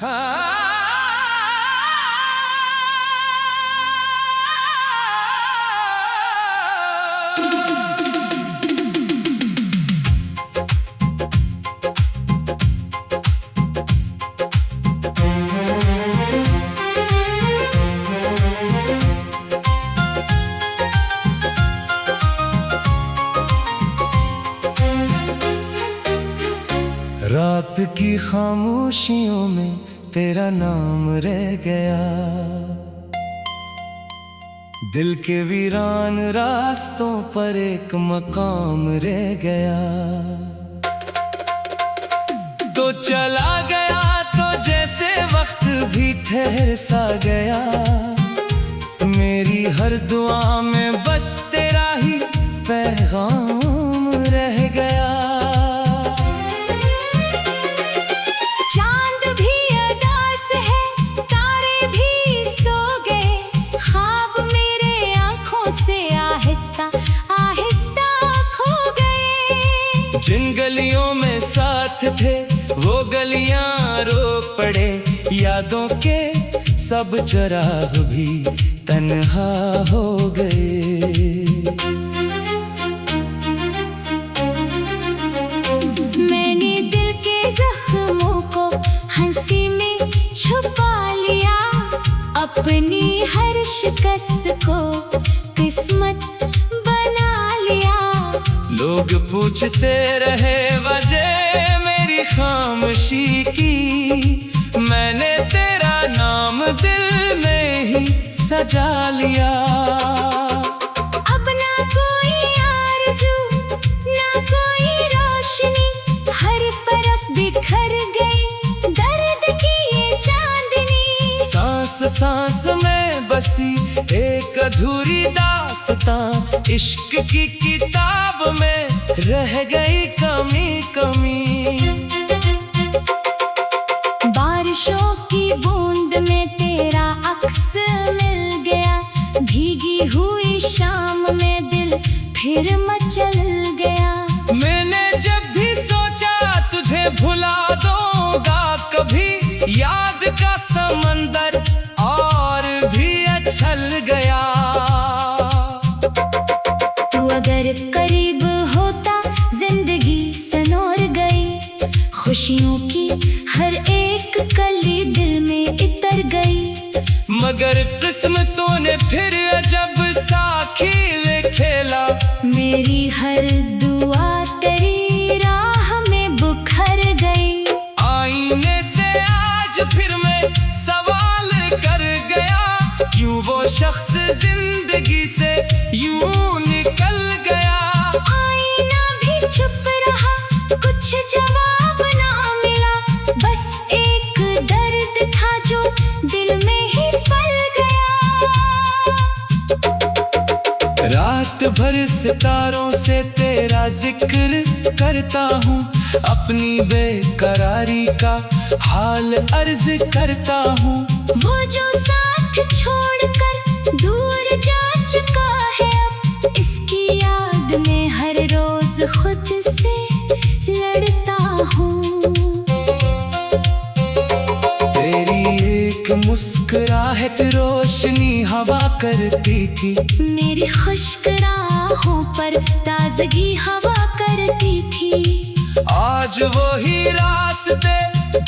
रात की खामोशियों में तेरा नाम रह गया, दिल के वीरान रास्तों पर एक मकाम रह गया। तो चला गया तो जैसे वक्त भी ठहर सा गया, मेरी हर दुआ में बस तेरा ही पैगाम रह गया। जिन गलियों में साथ थे वो गलियां रो पड़े, यादों के सब चराग भी तन्हा हो गए। मैंने दिल के जख्मों को हंसी में छुपा लिया, अपनी हर शिकस्त को किस्मत बना लिया। लोग पूछते रहे वजह मेरी खामोशी की, मैंने तेरा नाम दिल में ही सजा लिया। अब ना कोई आरज़ू ना कोई रोशनी, हर तरफ बिखर गई दर्द की ये चांदनी। सांस सांस में बसी एक अधूरी दास्तां, इश्क की किताब में रह गई कमी कमी। बारिशों की बूंद में तेरा अक्स मिल गया, भीगी हुई शाम में दिल फिर मचल गया। मैंने जब भी सोचा तुझे भुला दूंगा कभी, याद का समंदर और भी उछल गया। तू अगर करीब होता जिंदगी संवर गई, खुशियों की हर एक कली दिल में इतर गई। मगर किस्मतों ने फिर अजब सा खेल खेला, मेरी हर दुआ तेरी राह में बुखर गई। आईने से आज फिर मैं सवाल कर गया, क्यों वो शख्स जिंदगी से यूं निकल गया। आईना भी चुप रहा, कुछ जवाब ना मिला, बस एक दर्द था जो दिल में ही पल गया। रात भर सितारों से तेरा जिक्र करता हूँ, अपनी बेकरारी का हाल अर्ज करता हूँ। वो जो साथ छोड़कर दूर जा चुका है, अब इसकी याद में हर रोज खुद से लड़ता हूँ। तेरी एक मुस्कुराहट रोशनी हवा करती थी, मेरी खुश्क राहों पर ताजगी हवा करती थी। आज वो ही रास्ते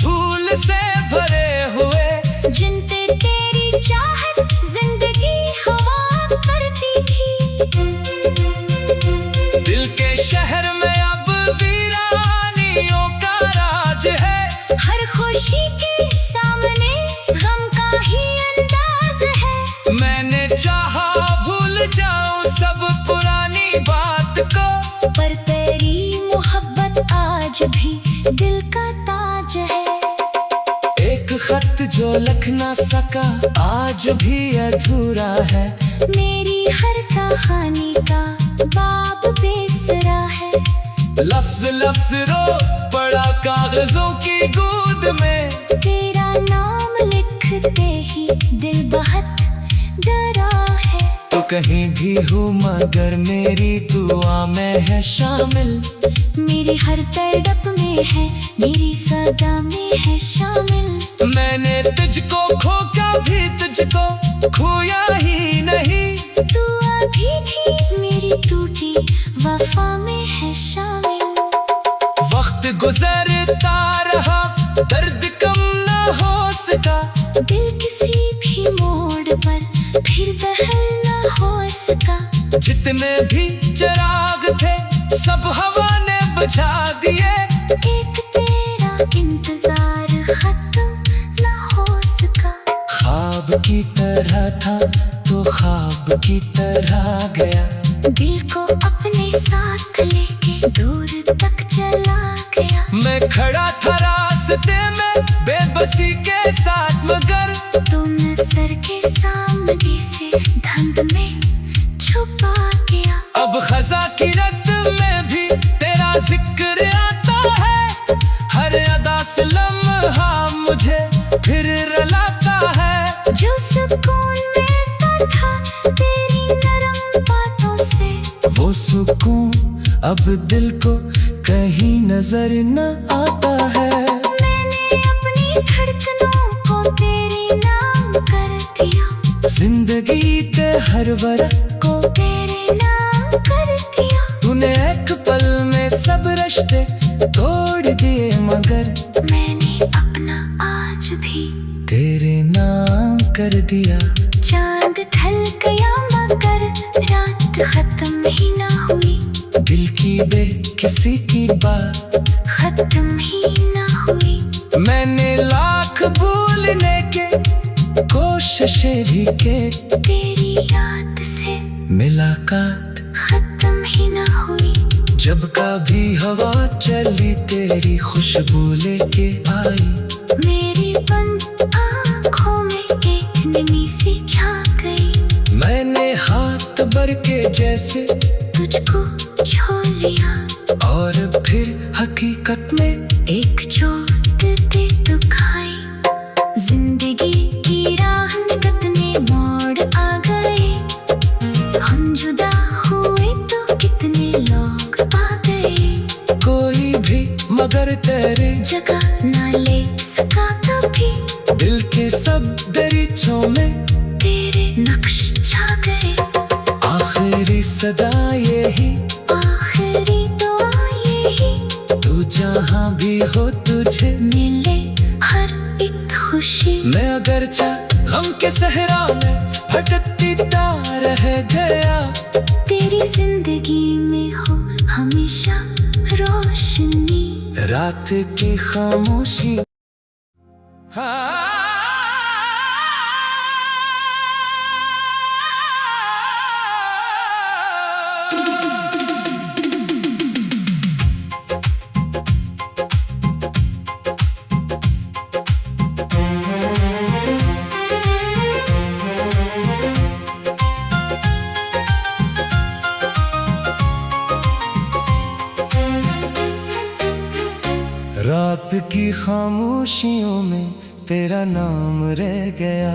धूल से भरे हुए, जिन पे तेरी चाहत जिंदगी हवा करती थी। दिल के शहर में अब वीरानियों का राज है, हर खुशी के सामने गम का ही अंदाज है। मैंने चाहा भूल जाऊं सब पुरानी बात को, पर तेरी मोहब्बत आज भी दिल का ताज है। एक खत जो लिख ना सका आज भी अधूरा है, मेरी हर कहानी का बाब बेसरा है। लफ्ज लफ्ज रो पड़ा कागजों की गोद में, तेरा नाम लिखते ही दिल बहुत डरा है। तो कहीं भी हूँ मगर मेरी दुआ में है शामिल, मेरी हर तड़प में है, मेरी सदा में है शामिल। मैंने तुझको खो कभी तुझको खोया ही नहीं। तू अभी भी मेरी टूटी वफा में है शामिल। वक्त गुजरता रहा दर्द कम न हो सका। दिल किसी भी मोड़ पर फिर बहल न हो सका। जितने भी चिराग थे सब हवा ने बुझा दिए। एक तेरा इंतजार खत्म न हो सका। ख्वाब की तरह था तो ख्वाब की तरह गया। दिल को अपने साथ लेके दूर तक चला गया। मैं खड़ा था रास्ते में बेबसी के साथ मगर तुम सर के सामने से धंध में छुपा गया। अब खजा की रत में भी तेरा जिक्र आता है। हर अदा से लम्हा मुझे फिर रुलाता है। जो सुकून मिलता था तेरी नरम बातों से, वो सुकून अब दिल को कहीं नजर न आता है। मैंने अपनी धड़कनों को तेरे नाम कर दिया। जिंदगी के हर वरक को तेरे नाम कर दिया। तूने एक पल में सब रिश्ते तोड़ दिए मगर मैंने अपना आज भी तेरे नाम कर दिया। चांद ढल गया मगर रात खत्म ही ना हुई। दिल की बेकिसी की बात खत्म ही ना हुई। मैंने लाख भूलने के कोशिशें भी के तेरी याद से मुलाकात खत्म ही ना हुई। जब कभी हवा चली तेरी खुशबू लेके आई। मेरी बंद आँखों में एक नमी सी छा गई। मैंने हाथ भर के जैसे तुझको छू लिया और फिर हकीकत में एक चोट दे दुखाई। जिंदगी की राह में कितने मोड़ आ गए। हम जुदा हुए तो कितने लोग पा गए। कोई भी मगर तेरे जगह ना ले सका कभी। दिल के सब दरीचों में तेरे नक्श छा गए। आखिरी सदा यही आखिरी दुआ यही, तू जहाँ भी हो तुझे मिले हर एक खुशी। मैं अगर गम के सहरा में भटकती रह गया। तेरी जिंदगी में हो हमेशा रोशनी। रात की खामोशी रात की खामोशियों में तेरा नाम रह गया।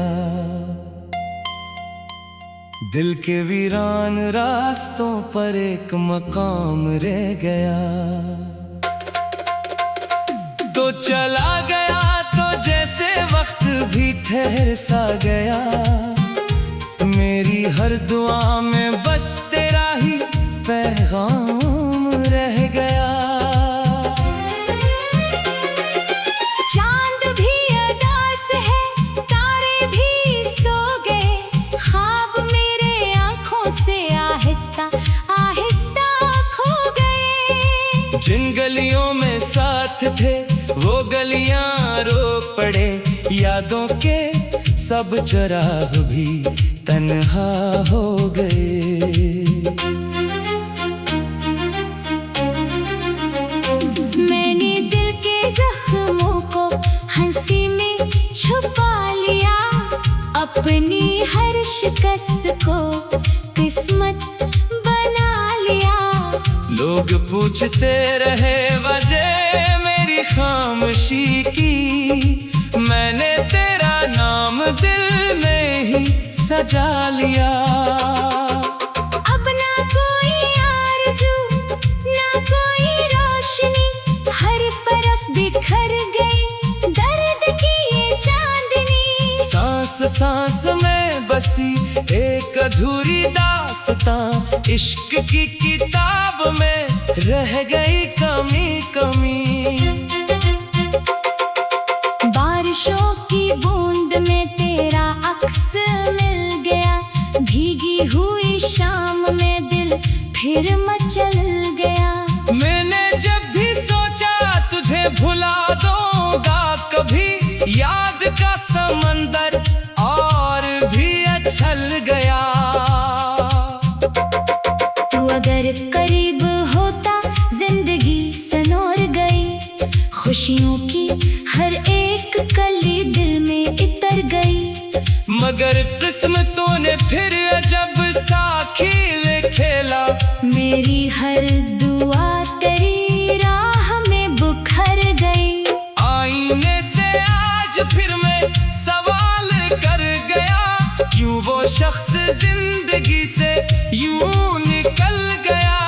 दिल के वीरान रास्तों पर एक मकाम रह गया। तो चला गया तो जैसे वक्त भी ठहर सा गया। मेरी हर दुआ में बस तेरा ही पैगाम रह गया। चांद भी अदास है, तारे भी सो गए। ख्वाब मेरे आँखों से आहिस्ता आहिस्ता खो गए। जिन गलियों में साथ थे वो गलियां रो पड़े। यादों के सब चराग भी तन्हा हो गए। मैंने दिल के जख्मों को हंसी में छुपा लिया। अपनी हर शिकस्त को किस्मत बना लिया। लोग पूछते रहे वजह मेरी खामोशी की। मैंने तेरा नाम दिल में ही सजा लिया। अब ना कोई आरज़ू ना कोई रोशनी, हर तरफ बिखर गई दर्द की ये दास्तां इश्क की किताब में रह गई कमी कमी। बारिशों की बूंद में तेरा अक्स मिल गया, भीगी हुई शाम में दिल फिर मचल गया। मैंने जब भी सोचा तुझे भुला दूंगा कभी, याद का समंदर और भी उछल गया। तू अगर करीब होता जिंदगी सनोर गई, खुशियों की हर एक कली दिल में इतर गई। मगर किस्मतों ने फिर अजब सा खेल खेला, मेरी हर दुआ तेरी राह में बुखर गई। आईने से आज फिर मैं सवाल कर गया, क्यों वो शख्स जिंदगी से यूं निकल गया।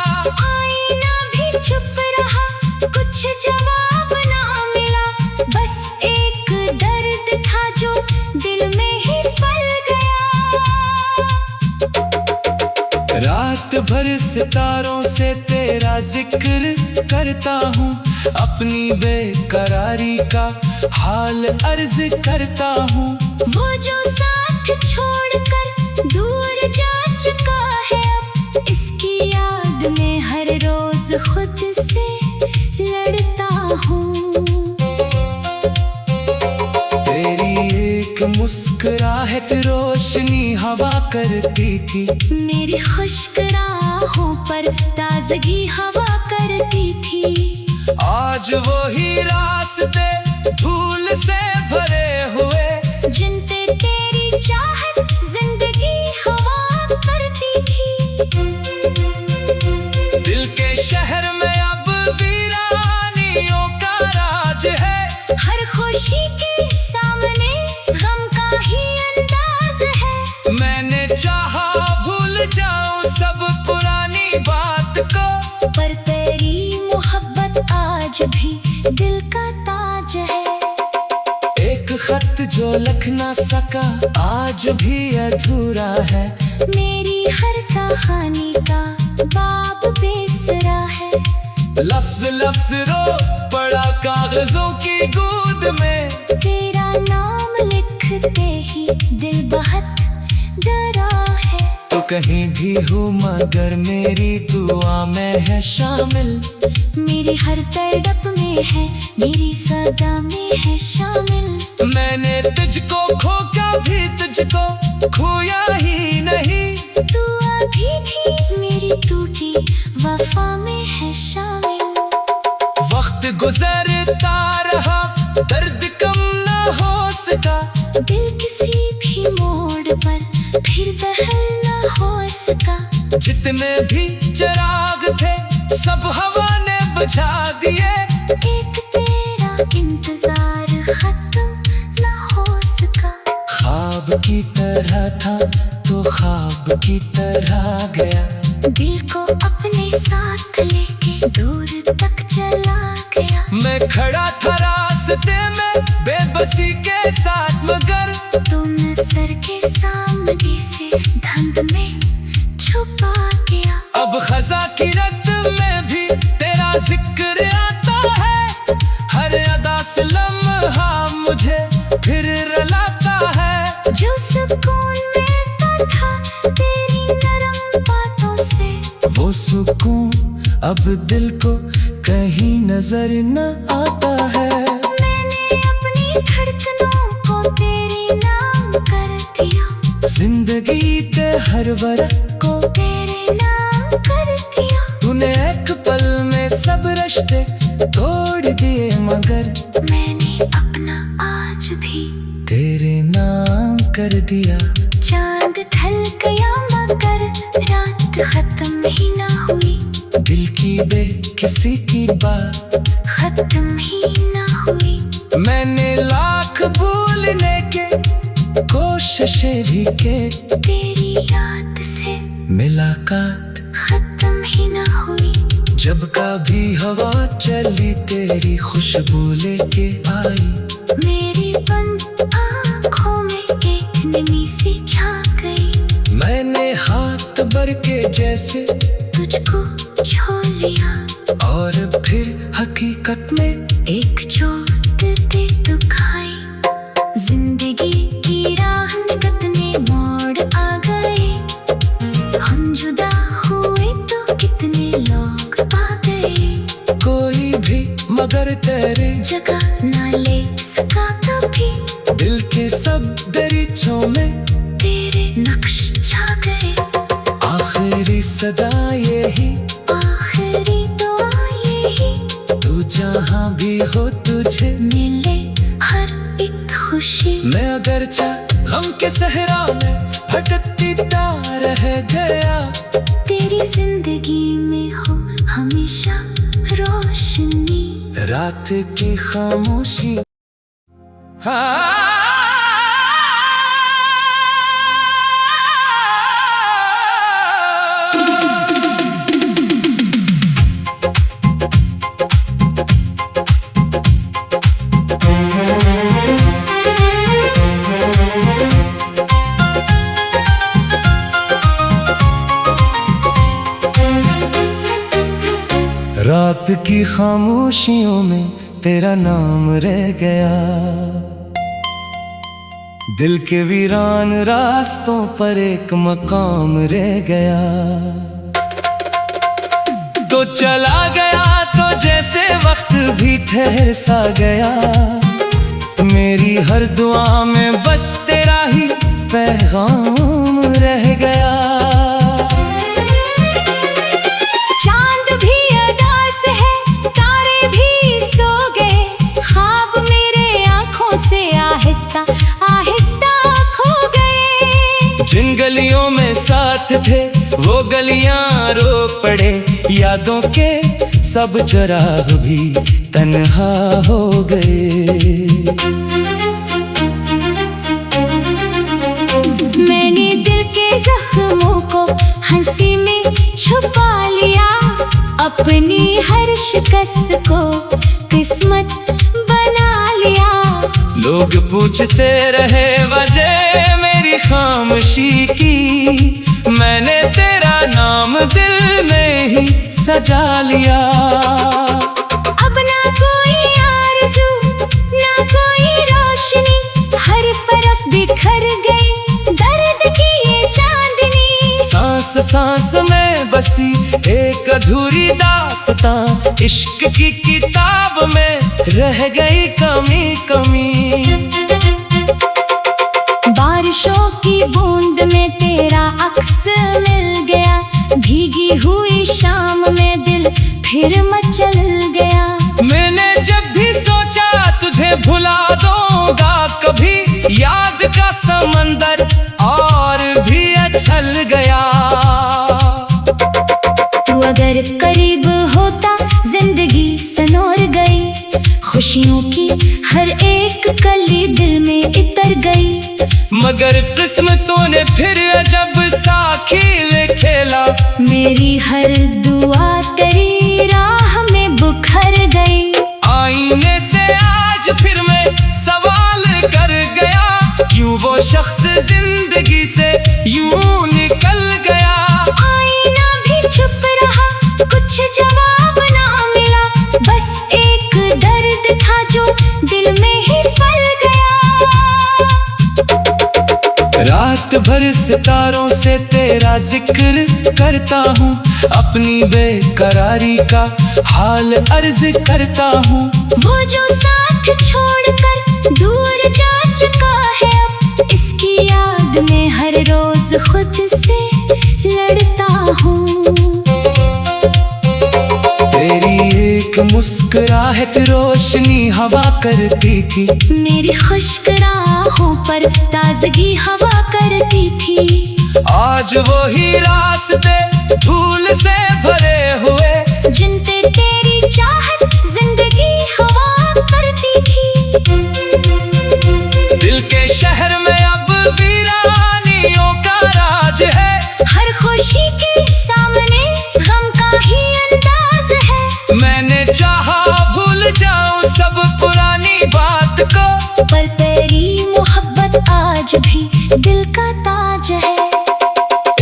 आईना भी चुप रहा, कुछ जवाब ना मिला, बस एक दर्द था जो दिल में ही पल गया। रात भर सितारों से तेरा जिक्र करता हूँ, अपनी बेकरारी का हाल अर्ज करता हूँ। वो जो साथ छोड़कर दूर जा चुका है, अब इसकी याद में हर रोज खुद से लड़ता हूँ। तेरी एक मुस्कुराहट रोशनी हवा करती थी, मेरी खुश्क राहों पर ताजगी हवा करती थी। आज वही रास्ते धूल से भरे हुए, जिन पे तेरी चाहत जिंदगी हवा करती थी। दिल के शहर में अब वीरानियों का राज है, हर खुशी के सामने गम का ही अंदाज है। मैंने चाहा भूल जाऊं सब पुरानी बात को, पर तेरी मोहब्बत आज भी दिल का ताज है। एक खत जो लिख ना सका आज भी अधूरा है, मेरी हर कहानी का बाब बेसरा है। लफ्ज लफ्ज रो पड़ा कागजों की गोद में, तेरा नाम लिखते ही दिल बहुत डरा है। तो कहीं भी हूँ मगर मेरी दुआ में है शामिल, मेरी हर तड़प में है, मेरी सदा में है शामिल। मैंने तुझको खो कभी तुझको खोया ही नहीं, तू अभी भी मेरी टूटी वफा में है शामिल। वक्त गुजरता रहा दर्द कम न हो सका, दिल किसी भी मोड़ पर फिर बहल न हो सका। जितने भी चिराग थे सब हवा ने बुझा दिए, एक तेरा इंतजार खत्म न हो सका। ख्वाब की तरह था तो ख्वाब की तरह गया, दिल को अपने साथ लेके दूर तक चला गया। मैं खड़ा था रास्ते में बेबसी के साथ, मगर तुम सर के सामने से धंध में छुपा गया। अब खजा की रत में भी तेरा जिक्र आता है, हर अदा से लम्हा मुझे फिर रुलाता है। जो सुकून मिलता था तेरी नरम बातों से, वो सुकून अब दिल को कहीं नजर न आता है। मैंने अपनी धड़कनों को तेरी नाम कर दिया, जिंदगी के हर वर्क को तेरे नाम कर दिया। तूने एक पल में सब रिश्ते तोड़ दिए, मगर मैंने अपना आज भी तेरे नाम कर दिया। चांद ढल गया मगर रात खत्म ही ना हुई, दिल की बेकिसी की बात खत्म ही ना हुई। मैंने लाख भूलने के कोशिशें भी के, तेरी याद से मुलाकात खत्म ही ना हुई। जब कभी हवा चली तेरी खुशबू लेके आई, मेरी बंद आँखों में एक नमी सी छा गई। मैंने हाथ भर के जैसे तुझको छोड़ लिया, और फिर हकीकत में एक चोट दे तो खाई। जिंदगी की राह में कितने मोड़ आ गए, हम जुदा हुए तो कितने लोग पा गए। कोई भी मगर तेरे जगह ना ले सका कभी, दिल के सब दरीचों में तेरे नक्श छा गए। आखिरी सदा यही, आखिरी दुआ यही, तू जहाँ भी हो तुझे मिले हर एक खुशी। मैं अगरचा गम के सहरा में भटकती रह गया, तेरी जिंदगी में हो हमेशा रोशनी। रात की खामोशी। रात की खामोशियों में तेरा नाम रह गया, दिल के वीरान रास्तों पर एक मकाम रह गया। तो चला गया तो जैसे वक्त भी ठहर सा गया, मेरी हर दुआ में बस तेरा ही पैगाम रह गया। आहिस्ता खो गए, जिन गलियों में साथ थे वो गलियां रो पड़े, यादों के सब चराग भी तन्हा हो गए। मैंने दिल के जख्मों को हंसी में छुपा लिया, अपनी हर शिकस्त को किस्मत बना लिया। लोग पूछते रहे वजह मेरी खामोशी की, मैंने तेरा नाम दिल में ही सजा लिया। अब ना कोई आरज़ू ना कोई रोशनी, हर तरफ बिखर गई दर्द की ये चांदनी। सांस सांस में बसी एक अधूरी दास्तां, इश्क की किताब में रह गई कमी कमी। बारिशों की बूंद में तेरा अक्स मिल गया, भीगी हुई शाम में दिल फिर मचल गया। मैंने जब भी सोचा तुझे भुला दूंगा कभी, याद का समंदर और भी उछल गया। तू अगर करीब होता जिंदगी सनोर गई, खुशियों की हर एक कली दिल में इतर गई। मगर किस्मतों ने फिर अजब सा खेल खेला, मेरी हर दुआ तेरी राह में बुखर गई। आईने से आज फिर मैं सवाल कर गया, क्यों वो शख्स जिंदगी से यूं निकल गया। आईना भी चुप रहा, कुछ जवाब ना मिला, बस एक दर्द था जो दिल में ही पल गया। रात भर सितारों से तेरा जिक्र करता हूँ, अपनी बेकरारी का हाल अर्ज करता हूँ। वो जो साथ छोड़कर दूर जा चुका है, अब इसकी याद में हर रोज खुद से लड़ता हूँ। तेरी एक मुस्कुराहट रोशनी हवा करती थी, मेरी खुश्क राहों पर ताजगी हवा करती थी। आज वो ही रास्ते धूल से भरे हुए, जिन पे तेरी चाहत जिंदगी हवा करती थी। दिल के शहर में अब वीरानियों का राज है, हर खुशी के सामने गम का ही अंदाज है। मैंने चाहा भूल जाऊं सब पुरानी बात को, पर तेरी मोहब्बत आज भी दिल का ताज है।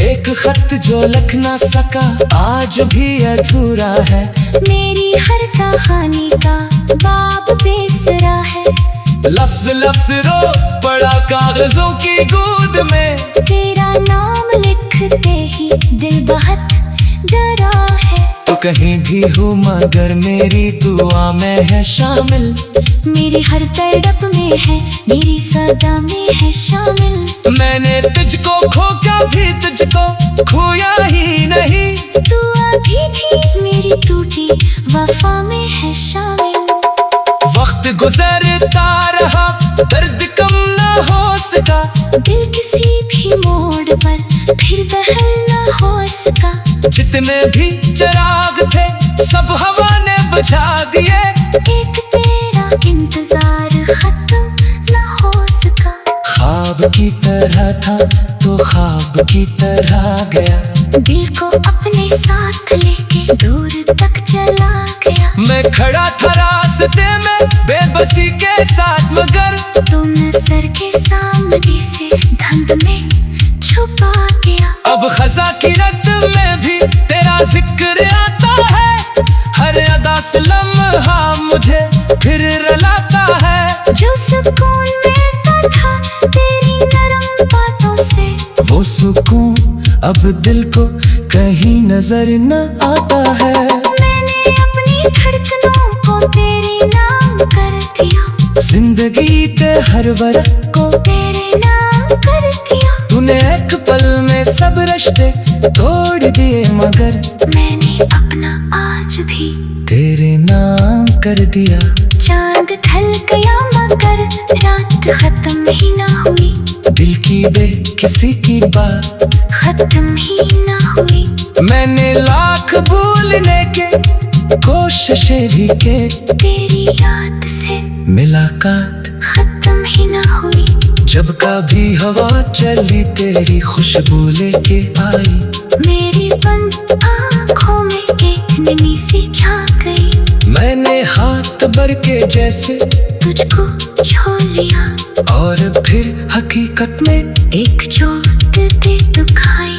एक खत जो लिख ना सका आज भी अधूरा है। मेरी हर कहानी का बाब बेसरा है। लफ्ज लफ्ज रो पड़ा कागजों की गोद में, तेरा नाम लिखते ही दिल बहुत डरा है। तो कहीं भी हूँ मगर मेरी दुआ में है शामिल। मेरी हर तड़प में है, मेरी सदा में है शामिल। मैंने तुझको खो क्या भी तुझको खोया ही नहीं। तू अभी भी मेरी टूटी वफा में है शामिल। वक्त गुजरता रहा दर्द कम ना हो सका, दिल किसी भी मोड़ पर फिर बहल ना हो सका। जितने भी चिराग थे सब हवा ने बुझा दिए। एक तेरा इंतजार खत्म ना हो सका। ख्वाब की तरह था तो ख्वाब की तरह गया, दिल को अपने साथ लेके दूर तक चला गया। मैं खड़ा था रास्ते में बेबसी के साथ मगर तुम नजर के सामने से धुंध में छुपा गया। अब खजा की रत में भी तेरा जिक्र आता है। हर अदा से लम्हा मुझे फिर रुलाता है। जो सुकून मिलता था तेरी नरम बातों से, वो सुकून अब दिल को कहीं नजर न आता है। मैंने अपनी धड़कनों को तेरे नाम कर दिया। जिंदगी के हर वर्क को तेरे नाम कर दिया। तूने एक पल में सब रिश्ते तोड़ दिए मगर मैंने अपना आज भी तेरे नाम कर दिया। चांद ढल गया मगर रात खत्म ही ना हुई। दिल की बेकिसी की बात खत्म ही ना हुई। मैंने लाख भूलने के कोशिशें भी के, तेरी याद से मुलाकात खत्म ही ना हुई। जब कभी हवा चली तेरी खुशबू लेके आई। मेरी बंद आँखों में एक नमी सी छा गई। मैंने हाथ भर के जैसे तुझको छू लिया और फिर हकीकत में एक चोट दे दुखाई।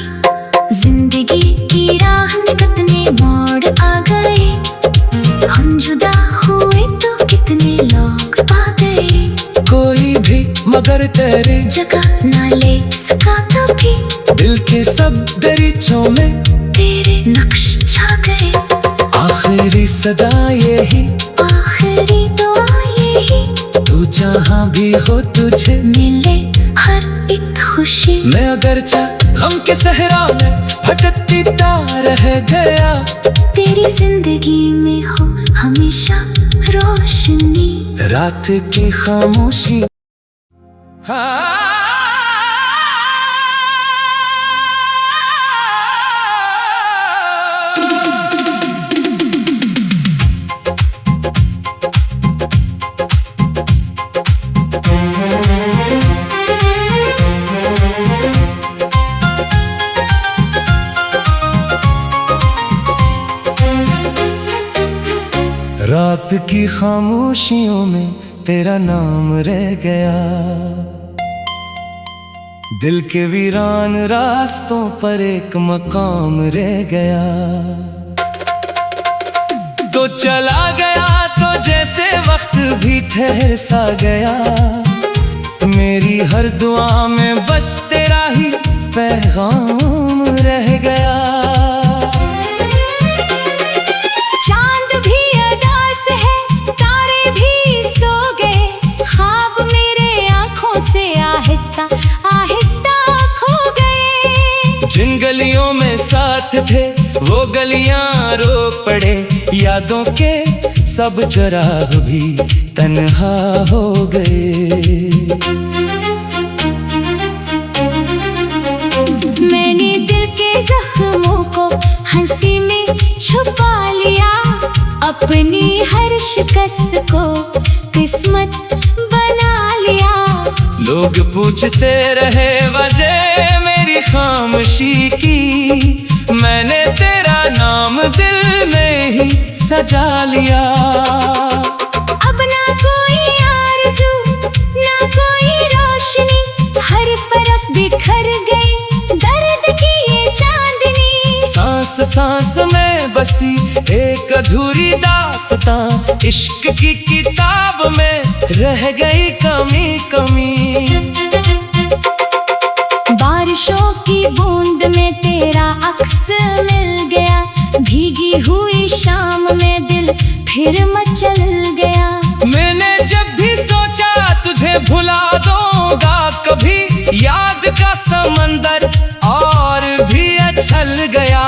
जिंदगी की राह में कितने मोड़ आ गए। हम जुदा हुए तो कितने लोग पा गए। कोई भी मगर तेरे जगह ना ले सका कभी। दिल के सब दरीचों में तेरे नक्श छा गए। आखिरी सदा यही, आखिरी दुआ यही, तू जहाँ भी हो तुझे मिले हर एक खुशी। मैं अगर गम के सहरा में भटकती रह गया। तेरी जिंदगी में हो हमेशा रोशनी। रात की खामोशी रात की खामोशियों में तेरा नाम रह गया। दिल के वीरान रास्तों पर एक मकाम रह गया। तो चला गया तो जैसे वक्त भी ठहर सा गया। मेरी हर दुआ में बस तेरा ही पैगाम रह गया। चांद भी अदास है, तारे भी सो गए। ख्वाब मेरे आंखों से आहिस्ता आहिस्ता खो गए। जिन गलियों में साथ थे वो गलियां रो पड़े। यादों के सब चिराग भी तन्हा हो गए। मैंने दिल के जख्मों को हंसी में छुपा लिया। अपनी हर शिकस्त को किस्मत बना लिया। लोग पूछते रहे वजह मेरी खामोशी की। मैंने तेरा नाम दिल में ही सजा लिया। अब ना कोई आरज़ू ना कोई रोशनी, हर तरफ बिखर गई दर्द की ये चांदनी। सांस में बसी एक अधूरी दास्तां, इश्क की किताब में रह गई कमी कमी। बारिशों की बूंद में तेरा अक्स मिल गया, भीगी हुई शाम में दिल फिर मचल गया। मैंने जब भी सोचा तुझे भुला दूंगा कभी, याद का समंदर और भी उछल गया।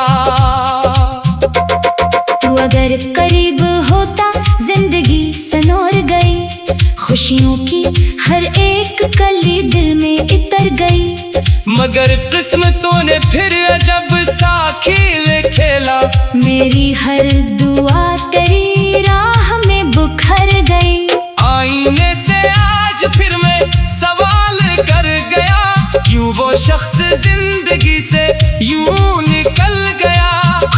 तू अगर करीब होता जिंदगी सनोर गई, खुशियों की हर एक कली दिल में इतर गई। मगर किस्मतों ने फिर अजब सा खेल खेला, मेरी हर दुआ तेरी राह में बुखर गई। आईने से आज फिर मैं सवाल कर गया, क्यों वो शख्स जिंदगी से यूं निकल गया।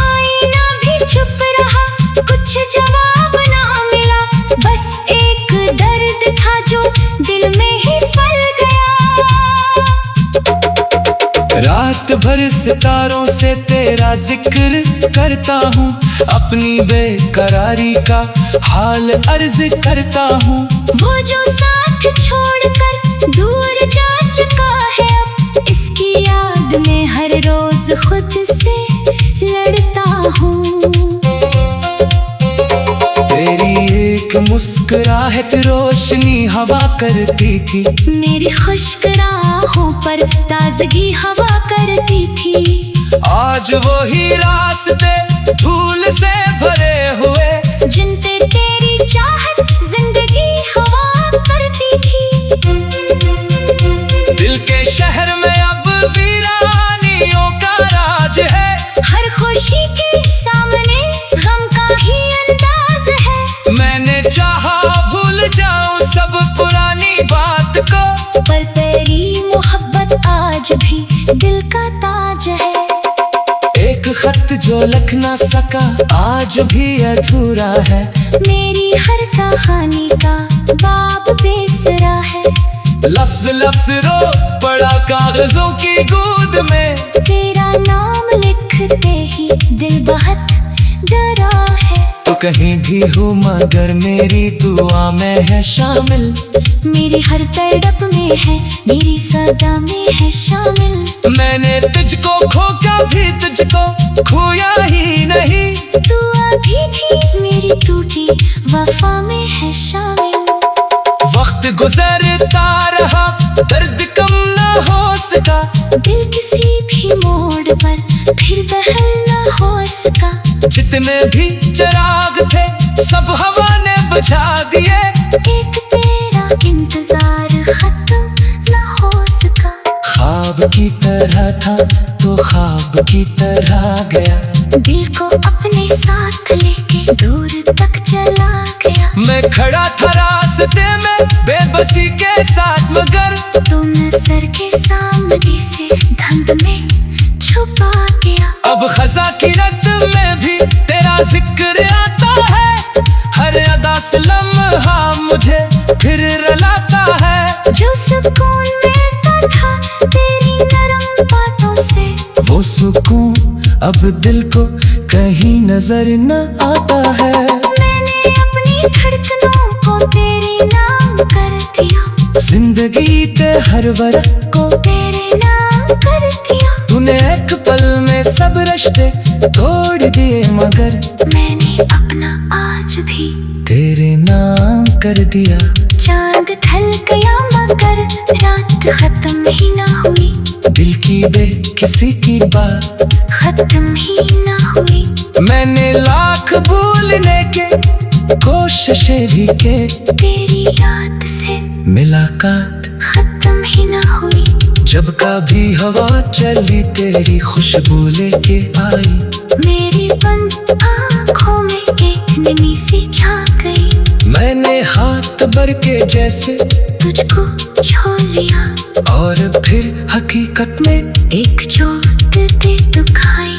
आईना भी चुप रहा, कुछ जवाब ना मिला, बस एक दर्द था जो दिल में ही पल गया। रात भर सितारों से तेरा जिक्र करता हूँ, अपनी बेकरारी का हाल अर्ज करता हूँ। वो जो साथ छोड़कर दूर जा चुका है, अब इसकी याद में हर रोज खुद से लड़ता हूँ। तेरी एक मुस्कुराहट रोशनी हवा करती थी, मेरी खुश्क राहों पर ताजगी हवा करती थी। आज वही रास्ते धूल से भरे हुए, जिन पे तेरी चाहत जिंदगी हवा करती थी। दिल के शहर में अब वीरानियों का राज है, हर खुशी के सामने गम का ही अंदाज है। मैंने चाहा भूल जाऊं सब पुरानी बात को, पर तेरी मोहब्बत आज भी दिल का ताज है। एक खत जो लिख ना सका आज भी अधूरा है, मेरी हर कहानी का बाब बेसरा है। लफ्ज लफ्ज रो पड़ा कागजों की गोद में, तेरा नाम लिखते ही दिल बहुत डरा है। तो कहीं भी हो मगर मेरी दुआ में है शामिल, मेरी हर तड़प में है, मेरी सदा में है शामिल। मैंने तुझको खो कभी तुझको खोया ही नहीं, तू अभी भी मेरी टूटी वफा में है शामिल। वक्त गुजरता रहा दर्द कम न हो सका, दिल किसी भी मोड़ पर फिर बहल न हो सका। जितने भी चिराग थे सब हवा ने बुझा दिए, एक तेरा इंतजार खत्म न हो सका। ख्वाब की तरह था तो ख्वाब की तरह गया, दिल को अपने साथ लेके दूर तक चला गया। मैं खड़ा था रास्ते में बेबसी के साथ, मगर तुम नजर के सामने से धंध में छुपा गया। अब खजा की रत में भी तेरा जिक्र आता है, हर अदा से लम्हा मुझे फिर रुलाता है। जो सुकून मिलता था तेरी नरम बातों से, वो सुकून अब दिल को कहीं नजर न आता है। मैंने अपनी धड़कनों को तेरे नाम कर दिया, जिंदगी के हर वर्क को तेरे नाम कर दिया। तूने एक पल में सब रिश्ते तोड़ दिए, मगर मैंने अपना आज भी तेरे नाम कर दिया। चांद ढल गया मगर रात खत्म ही ना हुई, दिल की बेकिसी की बात खत्म ही ना हुई। मैंने लाख भूलने के कोशिशें भी के, तेरी याद से मुलाकात खत्म ही ना हुई। जब कभी हवा चली तेरी खुशबू लेके आई, मेरी बंद आँखों में एक नमी सी छा गई। मैंने हाथ भर के जैसे तुझको छू लिया, और फिर हकीकत में एक चोट दे दुखाई।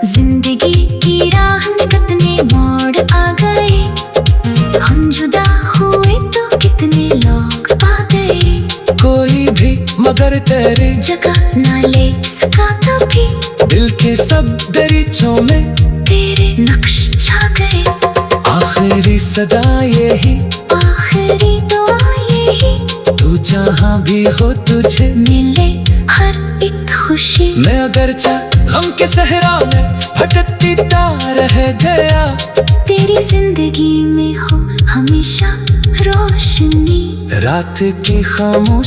जिंदगी की राह में कितने मोड़ आ गए, हम जुदा हुए तो कितने लोग आ गए। कोई भी मगर तेरे जगह ना ले सका कभी, दिल के देखे सब दरीचों में तेरे नक्श छा गए। आखिरी सदा यही, आखिरी दुआ यही, तू जहाँ भी हो तुझे मिले हर एक खुशी। मैं अगरचे गम के सहरा में भटकती रह गया, तेरी जिंदगी में हो हमेशा रोशनी। रात की खामोश